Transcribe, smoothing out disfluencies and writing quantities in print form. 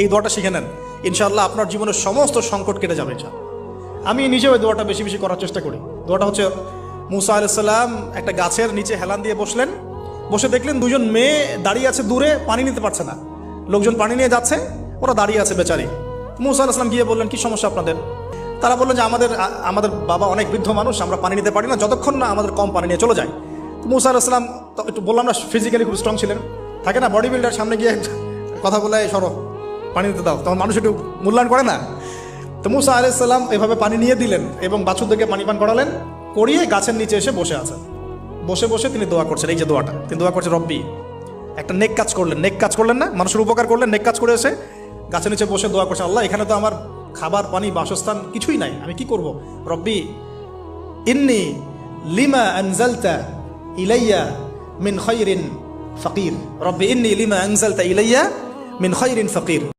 এই দোয়াটা শিখে নেন, ইনশাআল্লাহ আপনার জীবনের সমস্ত সংকট কেটে যাবে। আমি নিজেও এই দোয়াটা বেশি বেশি করার চেষ্টা করি। দোয়াটা হচ্ছে, মুসা আলাইহিস সালাম একটা গাছের নিচে হেলান দিয়ে বসলেন, বসে দেখলেন দুজন মেয়ে দাঁড়িয়ে আছে দূরে, পানি নিতে পারছে না, লোকজন পানি নিয়ে যাচ্ছে, ওরা দাঁড়িয়ে আছে বেচারি। মুসা আলাইহিস সালাম গিয়ে বললেন, কি সমস্যা আপনাদের? তারা বললেন যে আমাদের বাবা অনেক বৃদ্ধ মানুষ, আমরা পানি নিতে পারি না যতক্ষণ না আমাদের কম পানি নিয়ে চলে যায়। মুসা আলাইহিস সালাম একটু বললাম না, ফিজিক্যালি খুব স্ট্রং ছিলেন, থাকে না বডি বিল্ডার, সামনে গিয়ে কথা বলে সরো পানি দিতে দাও, তখন মানুষ একটু মূল্যায়ন করে না। তো মুসা আলাইহিস সালাম এভাবে পানি নিয়ে দিলেন এবং বাছুরদেরকে পানি পান করালেন, করিয়ে গাছের নিচে এসে বসে আছেন। বসে বসে তিনি দোয়া করছেন, এই যে দোয়াটা তিনি দোয়া করছেন, রব্বি, একটা নেক কাজ করলেন, নেক কাজ করলেন না, মানুষের উপকার করলেন, নেক কাজ করে এসে গাছের নিচে বসে দোয়া করছেন, আল্লাহ এখানে তো আমার খাবার পানি বাসস্থান কিছুই নাই, আমি কি করব? রব্বি ইন্নি লিমা আনজালতা ইলাইয়া মিন খায়রিন ফাকির, রব্বি ইন্নি লিমা আনজালতা ইলাইয়া মিন খায়রিন ফাকির।